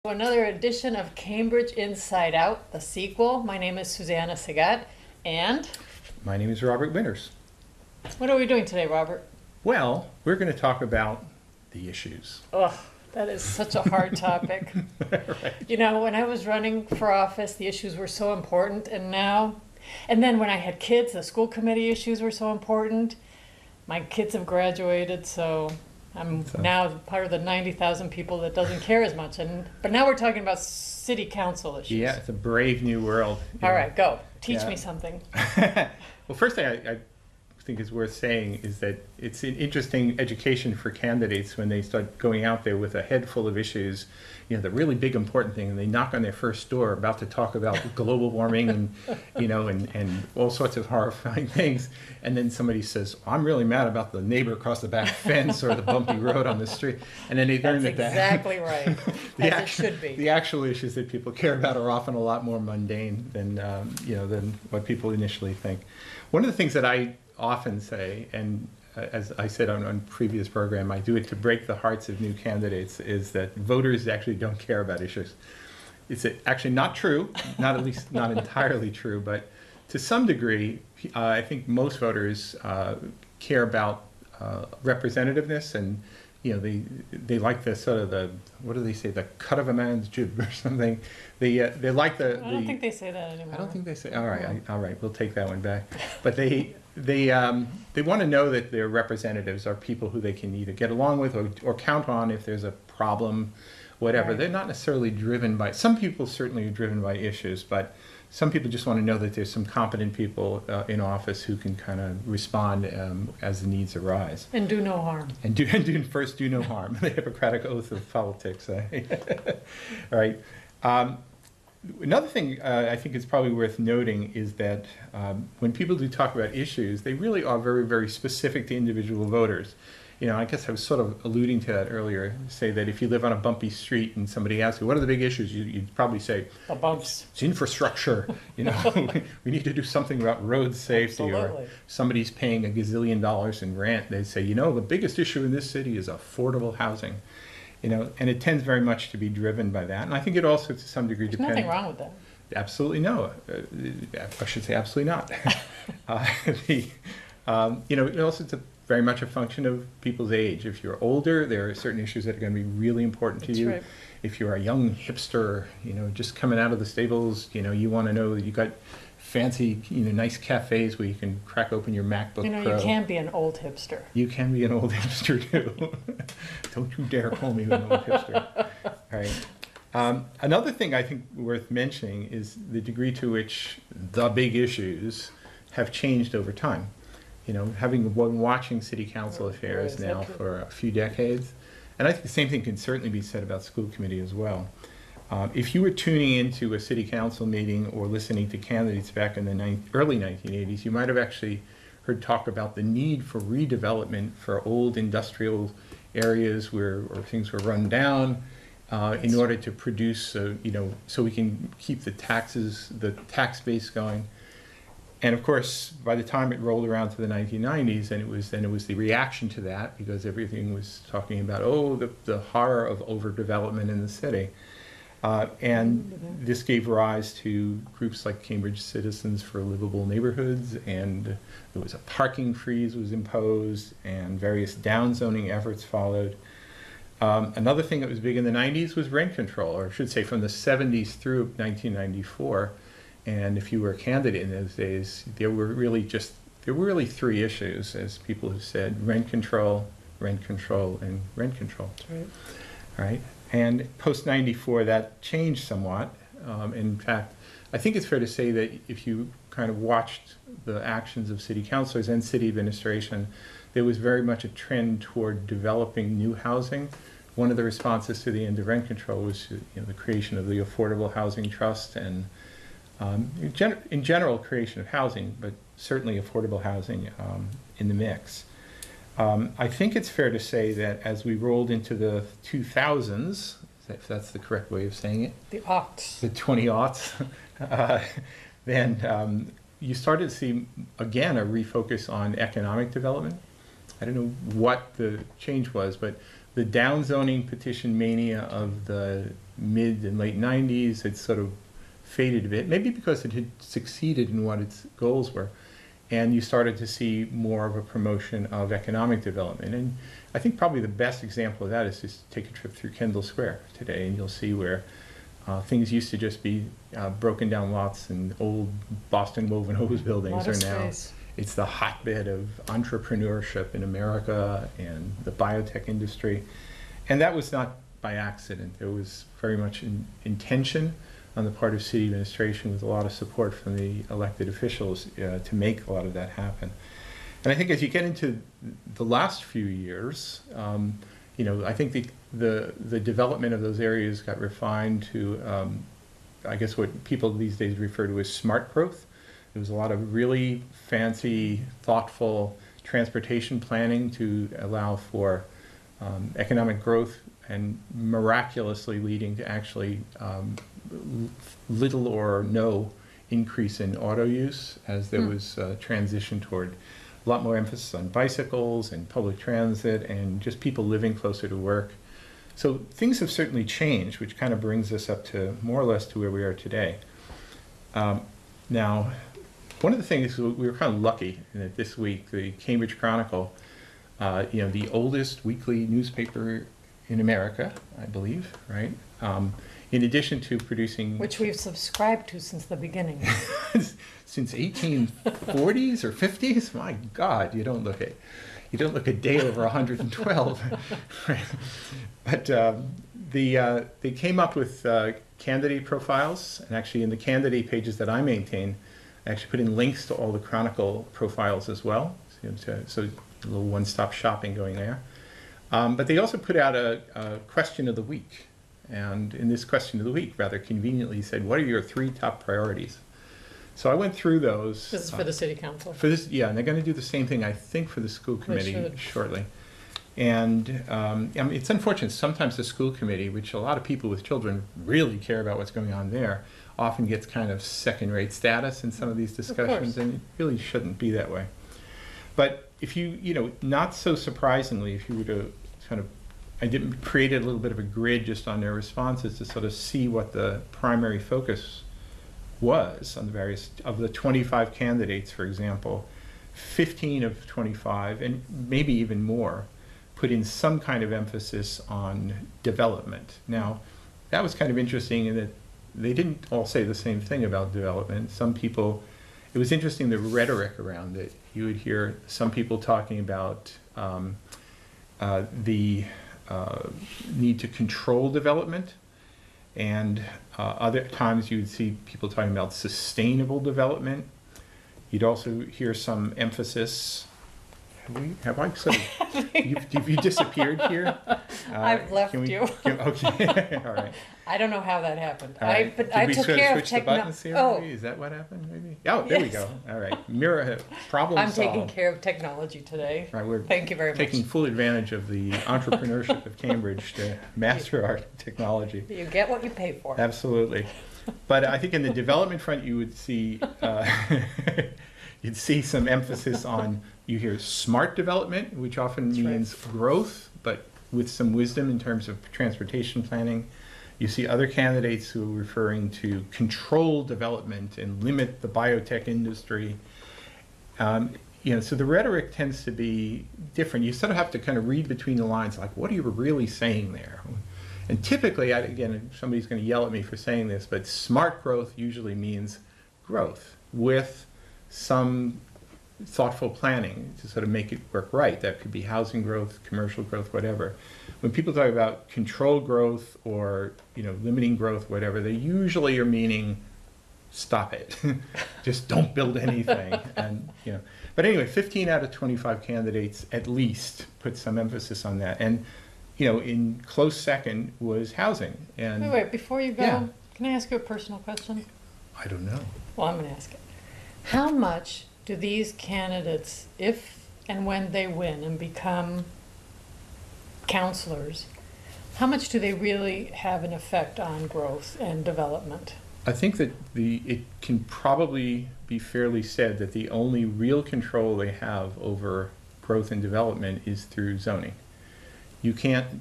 Another edition of Cambridge InsideOut, the sequel. My name is Susanna Sagat, and My name is Robert Winters. what are we doing today, Robert? Well, we're going to talk about the issues. Ugh, that is such a hard topic. Right. You know, when I was running for office, the issues were so important, and then when I had kids, the school committee issues were so important. My kids have graduated, so I'm now part of the 90,000 people that doesn't care as much. But now we're talking about city council issues. Yeah, it's a brave new world. All right, go. Teach Yeah. me something. Well, first thing I think is worth saying is that it's an interesting education for candidates when they start going out there with a head full of issues, you know, the really big important thing, and they knock on their first door about to talk about global warming and, you know, and all sorts of horrifying things. And then somebody says, I'm really mad about the neighbor across the back fence or the bumpy road on the street. And then they learn That's that exactly right, as it should be. the actual issues that people care about are often a lot more mundane than, than what people initially think. One of the things that I often say, and as I said on previous program, I do it to break the hearts of new candidates, is that voters actually don't care about issues. It's actually not true, not at least not entirely true, but to some degree, I think most voters care about representativeness, and you know they like the sort of the, what do they say, the cut of a man's jib or something. They like the. I don't think they say that anymore. I don't think they say. All right, all right, we'll take that one back. But they want to know that their representatives are people who they can either get along with or count on if there's a problem, whatever. Right. They're not necessarily driven by. Some people certainly are driven by issues, but some people just want to know that there's some competent people in office who can kind of respond as the needs arise. And do no harm. And first do no harm. The Hippocratic oath of politics. All right. Another thing I think is probably worth noting is that when people do talk about issues, they really are very, very specific to individual voters. You know, I guess I was sort of alluding to that earlier, say that if you live on a bumpy street and somebody asks you, what are the big issues? You'd probably say, The bumps. it's infrastructure. You know, we need to do something about road safety. Absolutely. Or somebody's paying $1 gazillion in rent. They say, you know, the biggest issue in this city is affordable housing. You know, and it tends very much to be driven by that. And I think it also, to some degree, There's depends. nothing wrong with that. Absolutely no. I should say absolutely not. You know, it also, it's very much a function of people's age. If you're older, there are certain issues that are going to be really important to That's you. right. If you're a young hipster, you know, just coming out of the stables, you know, you want to know that you got fancy, you know, nice cafes where you can crack open your MacBook You know, Pro. you can be an old hipster. You can be an old hipster too. Don't you dare call me an old hipster. All right. Another thing I think worth mentioning is the degree to which the big issues have changed over time. You know, having been watching city council affairs Is that now true? for a few decades, and I think the same thing can certainly be said about school committee as well. If you were tuning into a city council meeting or listening to candidates back in the early 1980s, you might have actually heard talk about the need for redevelopment for old industrial areas where things were run down in order to produce, you know, so we can keep the tax base going. And of course, by the time it rolled around to the 1990s, and it was the reaction to that, because everything was talking about, oh, the horror of overdevelopment in the city. And this gave rise to groups like Cambridge Citizens for Livable Neighborhoods, and there was a parking freeze was imposed, and various downzoning efforts followed. Another thing that was big in the 90s was rent control, or I should say from the 70s through 1994. And if you were a candidate in those days, there were really three issues, as people have said: rent control, and rent control. That's right. All right. And post 94, that changed somewhat. In fact, I think it's fair to say that if you kind of watched the actions of city councilors and city administration, there was very much a trend toward developing new housing. One of the responses to the end of rent control was, you know, the creation of the Affordable Housing Trust, and in general, creation of housing, but certainly affordable housing in the mix. I think it's fair to say that as we rolled into the 2000s, if that's the correct way of saying it, The aughts. the 20-aughts, then you started to see, again, a refocus on economic development. I don't know what the change was, but the downzoning petition mania of the mid and late 90s had sort of faded a bit, maybe because it had succeeded in what its goals were. And you started to see more of a promotion of economic development. And I think probably the best example of that is just take a trip through Kendall Square today, and you'll see where things used to just be broken down lots and old Boston woven hose buildings are now. Space. It's the hotbed of entrepreneurship in America and the biotech industry. And that was not by accident. There was very much intention on the part of city administration with a lot of support from the elected officials to make a lot of that happen. And I think as you get into the last few years, I think the development of those areas got refined to, I guess what people these days refer to as smart growth. There was a lot of really fancy, thoughtful transportation planning to allow for economic growth, and miraculously leading to actually little or no increase in auto use as there was a transition toward a lot more emphasis on bicycles and public transit and just people living closer to work. So things have certainly changed, which kind of brings us up to more or less to where we are today. Now, one of the things we were kind of lucky that this week, the Cambridge Chronicle, the oldest weekly newspaper in America, I believe, right? In addition to producing... Which we've subscribed to since the beginning. Since 1840s or 50s? My God, you don't look a day over 112. Right? But they came up with candidate profiles, and actually in the candidate pages that I maintain, I actually put in links to all the Chronicle profiles as well, so a little one-stop shopping going there. But they also put out a question of the week. And in this question of the week, rather conveniently said, what are your 3 top priorities? So I went through those. This is for the city council. For this, yeah, and they're going to do the same thing, I think, for the school committee shortly. And it's unfortunate, sometimes the school committee, which a lot of people with children really care about what's going on there, often gets kind of second-rate status in some of these discussions, and it really shouldn't be that way. But if you, not so surprisingly, if you were to kind of, I did create a little bit of a grid just on their responses to sort of see what the primary focus was on the various, of the 25 candidates, for example, 15 of 25, and maybe even more, put in some kind of emphasis on development. Now, that was kind of interesting in that they didn't all say the same thing about development. Some people, it was interesting the rhetoric around it. You would hear some people talking about the need to control development, and other times you would see people talking about sustainable development. You'd also hear some emphasis. Have I sort of, have you disappeared here? I've left you. Okay, all right. I don't know how that happened. Right. I took care of switch the buttons here? Oh. Maybe? Is that what happened? Maybe. Oh, there we go. All right. Mirror problem I'm solved. taking care of technology today. Right. Thank you very much. Taking full advantage of the entrepreneurship of Cambridge to master our technology. You get what you pay for. Absolutely. But I think in the development front, you would see you'd see some emphasis on, you hear smart development, which often means growth, but with some wisdom in terms of transportation planning. You see other candidates who are referring to controlled development and limit the biotech industry. So the rhetoric tends to be different. You sort of have to kind of read between the lines, like, what are you really saying there? And typically, again, somebody's going to yell at me for saying this, but smart growth usually means growth with some thoughtful planning to sort of make it work right. That could be housing growth, commercial growth, whatever. When people talk about controlled growth or limiting growth, whatever, they usually are meaning stop it. Just don't build anything. And but anyway, 15 out of 25 candidates at least put some emphasis on that. And in close second was housing. And wait, before you go, yeah. Can I ask you a personal question? I don't know. Well, I'm going to ask it. How much do these candidates, if and when they win and become counselors, how much do they really have an effect on growth and development? I think that it can probably be fairly said that the only real control they have over growth and development is through zoning. you can,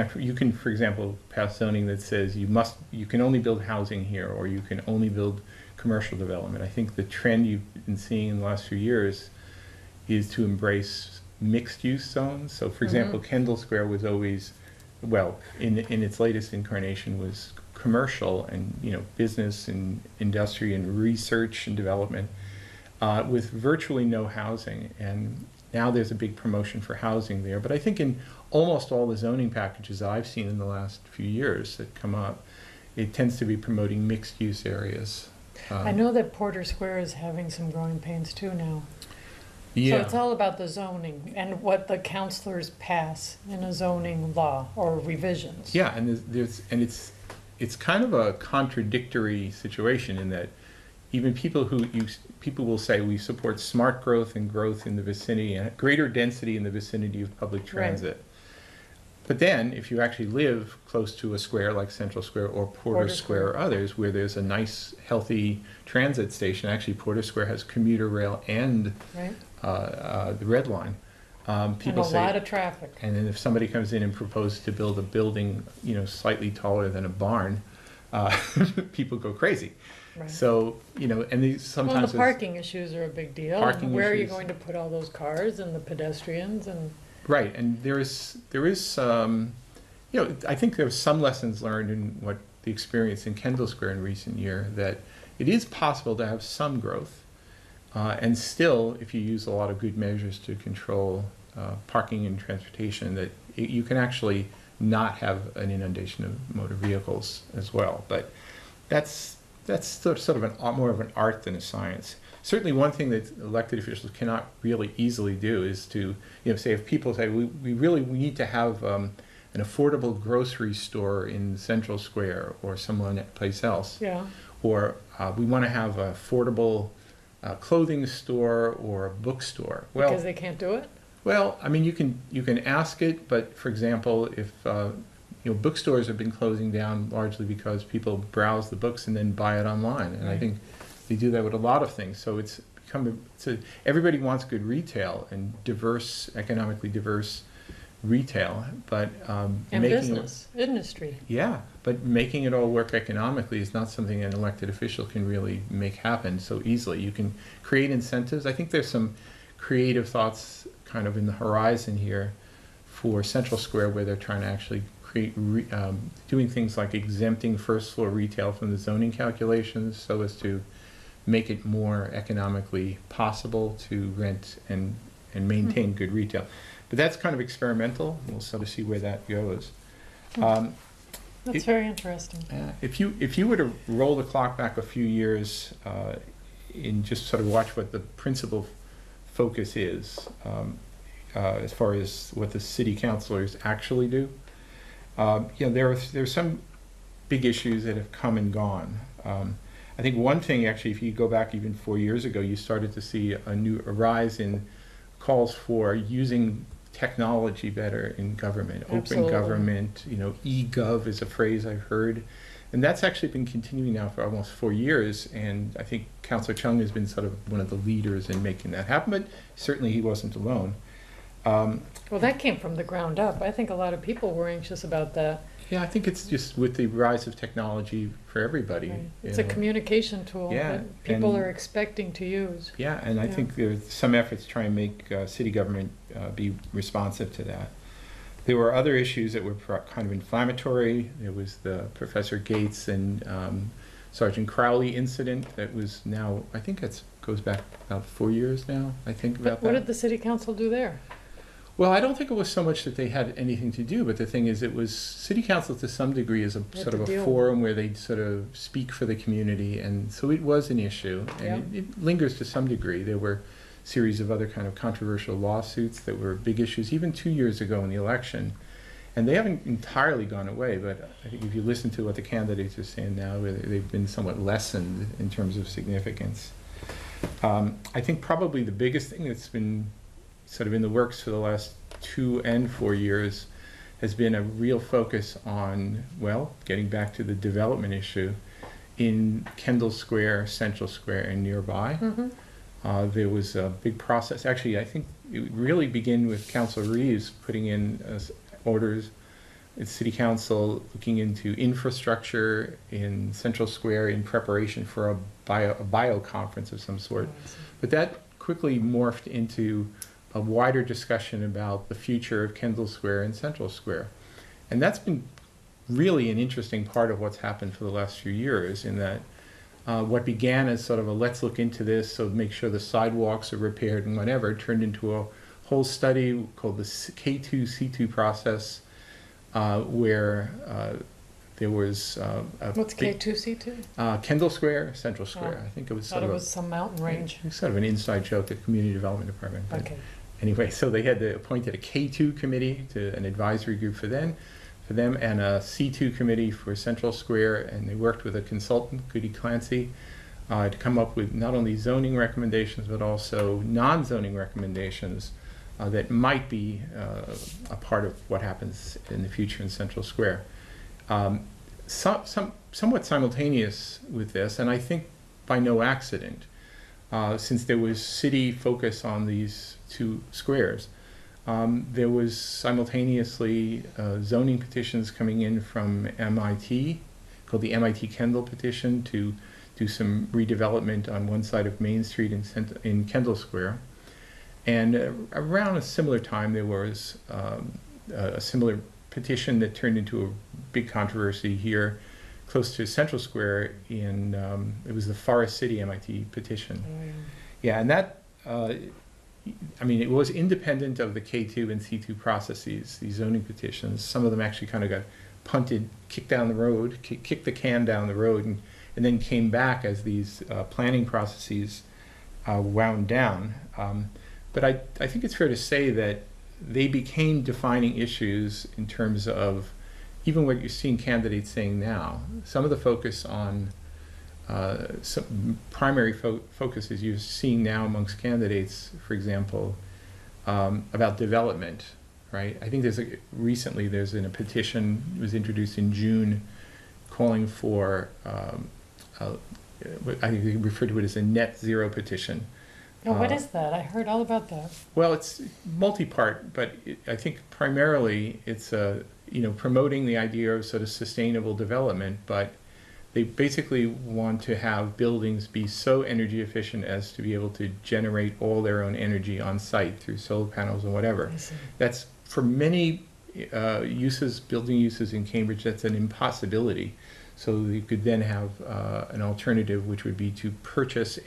for example, pass zoning that says you can only build housing here, or you can only build commercial development. I think the trend you've been seeing in the last few years is to embrace mixed-use zones. So, for example, Kendall Square was always, well, in its latest incarnation, was commercial and business and industry and research and development, with virtually no housing. And now there's a big promotion for housing there. But I think in almost all the zoning packages I've seen in the last few years that come up, it tends to be promoting mixed-use areas. I know that Porter Square is having some growing pains too now. Yeah. So it's all about the zoning and what the councilors pass in a zoning law or revisions. Yeah, and it's kind of a contradictory situation in that even people will say we support smart growth and growth in the vicinity and greater density in the vicinity of public transit. Right. But then, if you actually live close to a square like Central Square or Porter Square or others, where there's a nice, healthy transit station, actually Porter Square has commuter rail and the Red Line. People and a lot of traffic. And then if somebody comes in and proposes to build a building, slightly taller than a barn, people go crazy. Right. So, and these sometimes... Well, the parking issues are a big deal. Where are you going to put all those cars and the pedestrians and... Right, and there is I think there are some lessons learned in what the experience in Kendall Square in recent year, that it is possible to have some growth, and still, if you use a lot of good measures to control parking and transportation, that you can actually not have an inundation of motor vehicles as well. But that's sort of more of an art than a science. Certainly one thing that elected officials cannot really easily do is to, say if people say, we need to have an affordable grocery store in Central Square or someplace else. Yeah. Or we want to have an affordable clothing store or a bookstore. Well, because they can't do it? Well, I mean, you can ask it, but for example, if bookstores have been closing down largely because people browse the books and then buy it online, and I think they do that with a lot of things. So it's become everybody wants good retail and economically diverse retail, but and business industry. Yeah, but making it all work economically is not something an elected official can really make happen so easily. You can create incentives. I think there's some creative thoughts kind of in the horizon here for Central Square, where they're trying to actually create doing things like exempting first floor retail from the zoning calculations so as to make it more economically possible to rent and maintain good retail. But that's kind of experimental. We'll sort of see where that goes. That's very interesting. If you were to roll the clock back a few years and just sort of watch what the principal focus is as far as what the city councilors actually do, there's some big issues that have come and gone. I think one thing, actually, if you go back even 4 years ago, you started to see a rise in calls for using technology better in government. Absolutely. Open government, e-gov is a phrase I've heard. And that's actually been continuing now for almost 4 years, and I think Councillor Chung has been sort of one of the leaders in making that happen, but certainly he wasn't alone. Well, that came from the ground up. I think a lot of people were anxious about that. Yeah, I think it's just with the rise of technology for everybody. Right. It's a communication tool that people are expecting to use. Yeah, and I think there's some efforts to try and make city government be responsive to that. There were other issues that were kind of inflammatory. There was the Professor Gates and Sergeant Crowley incident that was now, I think it goes back about 4 years now, I think, about that. What did the city council do there? Well, I don't think it was so much that they had anything to do, but the thing is, it was city council to some degree is a sort of a forum where they sort of speak for the community, and so it was an issue, and it lingers to some degree. There were a series of other kind of controversial lawsuits that were big issues, even 2 years ago in the election, and they haven't entirely gone away, but I think if you listen to what the candidates are saying now, they've been somewhat lessened in terms of significance. I think probably the biggest thing that's been sort of in the works for the last 2 and 4 years has been a real focus on, well, getting back to the development issue in Kendall Square, Central Square, and nearby. There was a big process. Actually, I think it really began with Councilor Reeves putting in orders. It's City Council looking into infrastructure in Central Square in preparation for a bio conference of some sort. But that quickly morphed into a wider discussion about the future of Kendall Square and Central Square. And that's been really an interesting part of what's happened for the last few years, in that what began as sort of a let's look into this, so make sure the sidewalks are repaired and whatever, turned into a whole study called the K2C2 process, where there was What's K2C2? Kendall Square, Central Square. Oh. I think it was I thought it was some mountain range. sort of an inside joke at the Community Development Department. But Okay. anyway, so they had appointed a K2 committee, to an advisory group for them, and a C2 committee for Central Square, and they worked with a consultant, Goody Clancy, to come up with not only zoning recommendations but also non-zoning recommendations that might be a part of what happens in the future in Central Square. Somewhat simultaneous with this, and I think by no accident, since there was city focus on these two squares, there was simultaneously zoning petitions coming in from MIT, called the MIT Kendall petition, to do some redevelopment on one side of Main Street in Kendall Square. And around a similar time, there was a similar petition that turned into a big controversy here close to Central Square it was the Forest City MIT petition. Oh, Yeah, and that, I mean, it was independent of the K2 and C2 processes, these zoning petitions. Some of them actually kind of got punted, kicked down the road, kicked the can down the road, and then came back as these planning processes wound down. But I think it's fair to say that they became defining issues in terms of even what you're seeing candidates saying now. Some of the focus on some primary focuses you're seeing now amongst candidates, for example, about development, right? I think recently there's been a petition that was introduced in June calling for, I think they refer to it as a net zero petition. Oh, what is that? I heard all about that. Well, it's multi-part, but I think primarily it's promoting the idea of sort of sustainable development, but they basically want to have buildings be so energy efficient as to be able to generate all their own energy on site through solar panels and whatever. That's, for many building uses in Cambridge, that's an impossibility. So you could then have an alternative, which would be to purchase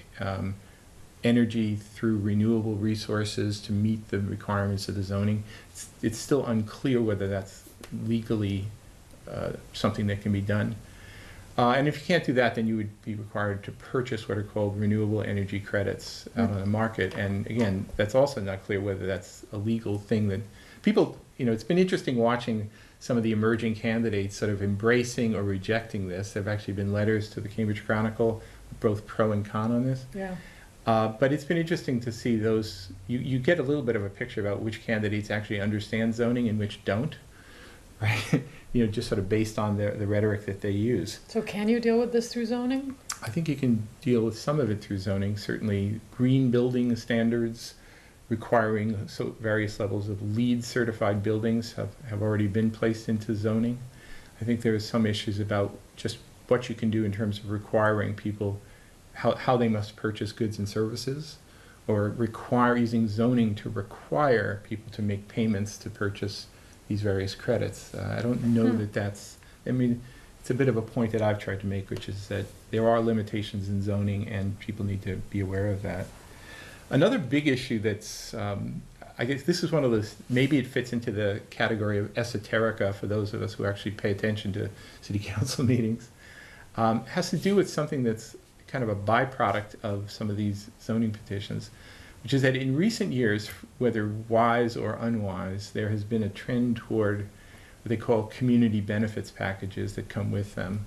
energy through renewable resources to meet the requirements of the zoning. It's still unclear whether that's legally something that can be done. And if you can't do that, then you would be required to purchase what are called renewable energy credits out on the market. And again, that's also not clear whether that's a legal thing that people, it's been interesting watching some of the emerging candidates sort of embracing or rejecting this. There have actually been letters to the Cambridge Chronicle, both pro and con on this. Yeah. But it's been interesting to see those, you get a little bit of a picture about which candidates actually understand zoning and which don't, right? Just sort of based on the rhetoric that they use. So can you deal with this through zoning? I think you can deal with some of it through zoning, certainly green building standards requiring various levels of LEED certified buildings have already been placed into zoning. I think there are some issues about just what you can do in terms of requiring people how they must purchase goods and services, or using zoning to require people to make payments to purchase these various credits. I don't know that's, it's a bit of a point that I've tried to make, which is that there are limitations in zoning and people need to be aware of that. Another big issue that's, I guess this is one of those, maybe it fits into the category of esoterica for those of us who actually pay attention to city council meetings, has to do with something that's kind of a byproduct of some of these zoning petitions, which is that in recent years, whether wise or unwise, there has been a trend toward what they call community benefits packages that come with them.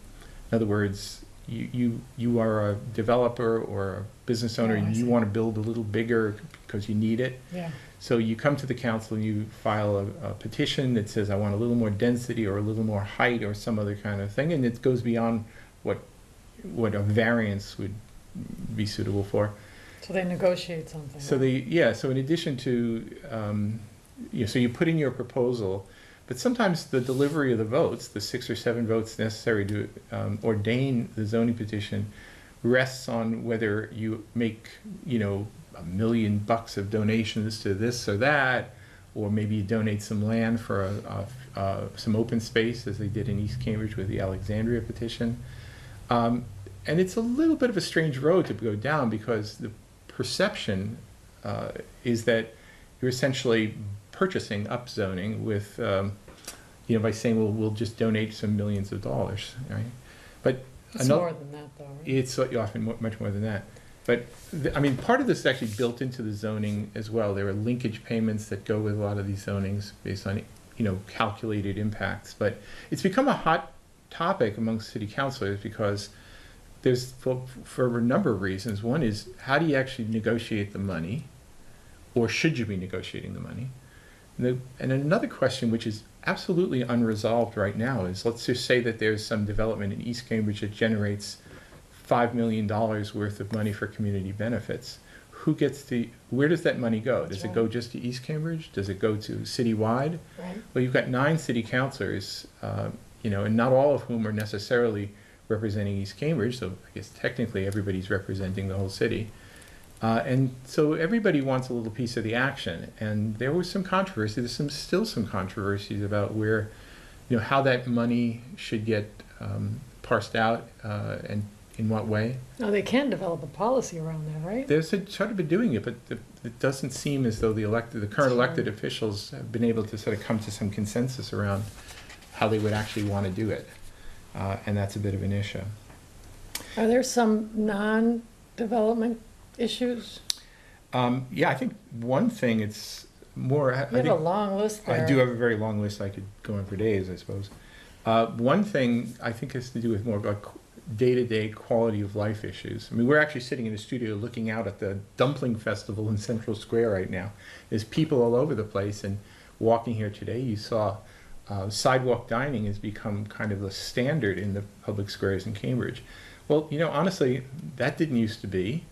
In other words, you are a developer or a business owner and you want to build a little bigger because you need it. Yeah. So you come to the council and you file a petition that says, I want a little more density or a little more height or some other kind of thing, and it goes beyond what a variance would be suitable for. So they negotiate something. So so in addition to, so you put in your proposal, But sometimes the delivery of the votes, the 6 or 7 votes necessary to ordain the zoning petition, rests on whether you make, $1 million of donations to this or that, or maybe you donate some land for some open space, as they did in East Cambridge with the Alexandria petition. And it's a little bit of a strange road to go down, because the perception is that you're essentially purchasing upzoning with, by saying, well, we'll just donate some millions of dollars, right? But It's more than that, though, right? it's often much more than that. But, part of this is actually built into the zoning as well. There are linkage payments that go with a lot of these zonings based on, calculated impacts. But it's become a hot topic amongst city councilors, because there's, for a number of reasons. One is, how do you actually negotiate the money? Or should you be negotiating the money? And another question, which is absolutely unresolved right now, is, let's just say that there's some development in East Cambridge that generates $5 million worth of money for community benefits. Where does that money go? Does it go just to East Cambridge? Does it go to citywide? Right. Well, you've got 9 city councilors, and not all of whom are necessarily representing East Cambridge, so I guess technically everybody's representing the whole city. And so everybody wants a little piece of the action. And there was some controversy. There's still some controversies about where, how that money should get parsed out and in what way. No, they can develop a policy around that, right? They've sort of been doing it, but it doesn't seem as though the current elected officials have been able to sort of come to some consensus around how they would actually want to do it. And that's a bit of an issue. Are there some non-development issues? Yeah, I think one thing, it's more... You have a long list there. I do have a very long list. I could go on for days, I suppose. One thing I think has to do with more about day-to-day quality of life issues. We're actually sitting in the studio looking out at the Dumpling Festival in Central Square right now. There's people all over the place, and walking here today, you saw sidewalk dining has become kind of the standard in the public squares in Cambridge. Well, honestly, that didn't used to be,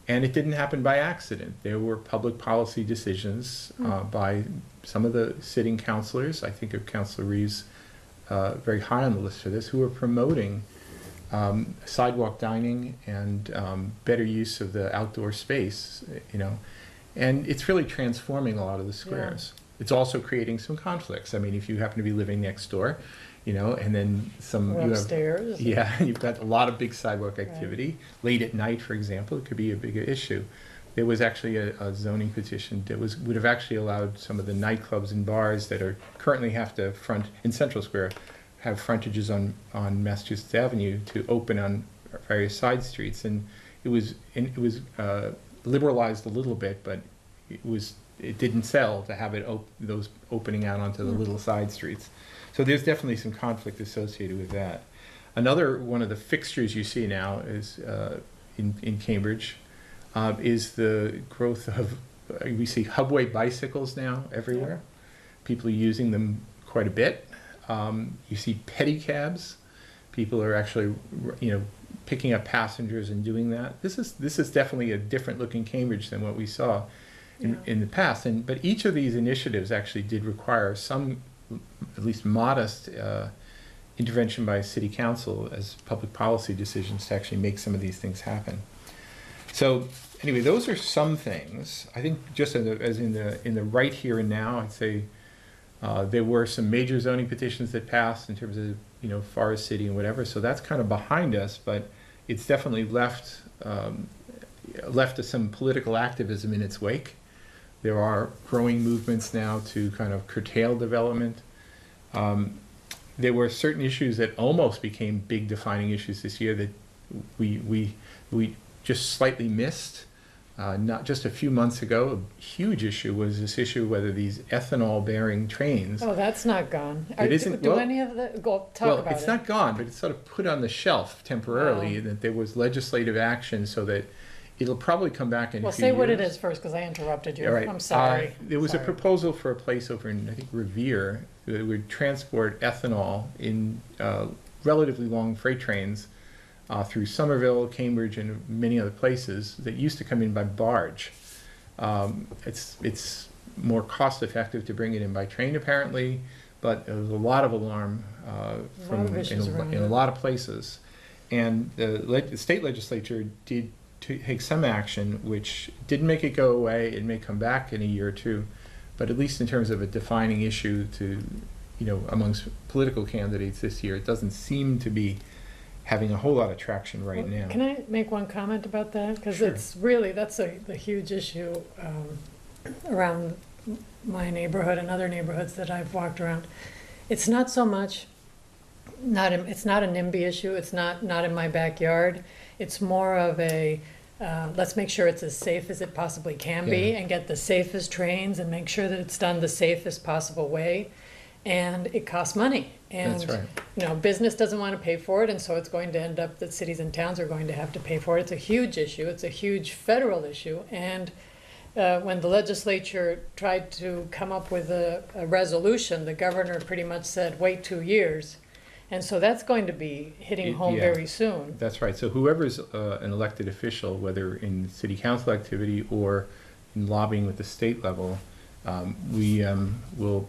and it didn't happen by accident. There were public policy decisions by some of the sitting councilors. I think of Councilor Reeves very high on the list for this, who were promoting sidewalk dining and better use of the outdoor space, and it's really transforming a lot of the squares. Yeah. It's also creating some conflicts. If you happen to be living next door, and then upstairs. You've got a lot of big sidewalk activity. Right. Late at night, for example, it could be a bigger issue. There was actually a zoning petition that would have actually allowed some of the nightclubs and bars that are currently have to front in Central Square, have frontages on Massachusetts Avenue, to open on various side streets, and it was liberalized a little bit, but it didn't sell to have those opening out onto the little side streets. So there's definitely some conflict associated with that. Another one of the fixtures you see now is in Cambridge is the growth of, we see hubway bicycles now everywhere. People are using them quite a bit. You see pedicabs. People are actually, picking up passengers and doing that. This is definitely a different looking Cambridge than what we saw in the past. But each of these initiatives actually did require some, at least modest, intervention by city council as public policy decisions to actually make some of these things happen. So anyway, those are some things. I think just as in the right here and now, I'd say there were some major zoning petitions that passed in terms of Forest City and whatever. So that's kind of behind us, but it's definitely left some political activism in its wake. There are growing movements now to kind of curtail development. There were certain issues that almost became big defining issues this year that we just slightly missed. Not just a few months ago, a huge issue was this issue whether these ethanol-bearing trains. Oh, that's not gone. It isn't. Do any of the talk about it? It's not gone, but it's sort of put on the shelf temporarily. Wow. That there was legislative action so that it'll probably come back in a few years. Well, say what it is first, because I interrupted you. Right. I'm sorry. There was a proposal for a place over in, I think, Revere that would transport ethanol in relatively long freight trains through Somerville, Cambridge, and many other places that used to come in by barge. It's more cost effective to bring it in by train, apparently, but there was a lot of alarm in a lot of places. And the state legislature did take some action, which didn't make it go away. It may come back in a year or two, but at least in terms of a defining issue to, amongst political candidates this year, it doesn't seem to be having a whole lot of traction right now. Can I make one comment about that? Because Sure. it's really, that's a huge issue around my neighborhood and other neighborhoods that I've walked around. It's not so much, it's not a NIMBY issue, it's not in my backyard. It's more of a, let's make sure it's as safe as it possibly can be and get the safest trains and make sure that it's done the safest possible way. And it costs money. And, That's right. Business doesn't want to pay for it, and so it's going to end up that cities and towns are going to have to pay for it. It's a huge issue. It's a huge federal issue. And when the legislature tried to come up with a resolution, the governor pretty much said, wait 2 years. And so that's going to be hitting home very soon. That's right. So whoever's an elected official, whether in city council activity or in lobbying with the state level, we'll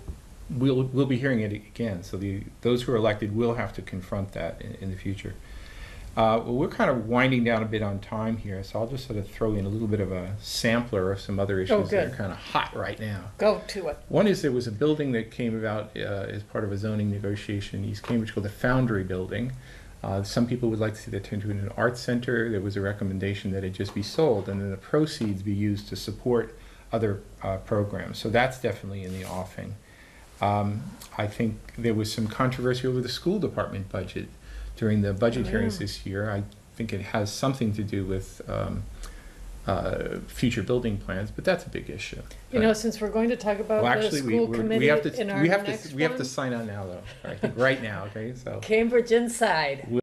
be hearing it again. So those who are elected will have to confront that in the future. Well, we're kind of winding down a bit on time here, so I'll just sort of throw in a little bit of a sampler of some other issues that are kind of hot right now. Go to it. One is there was a building that came about as part of a zoning negotiation in East Cambridge called the Foundry Building. Some people would like to see that turned into an art center. There was a recommendation that it just be sold and then the proceeds be used to support other programs. So that's definitely in the offing. I think there was some controversy over the school department budget during the budget hearings this year. I think it has something to do with future building plans, but that's a big issue. Since we're going to talk about the school committee in our next one. We have to sign on now, though. I think right now, okay? So Cambridge Inside.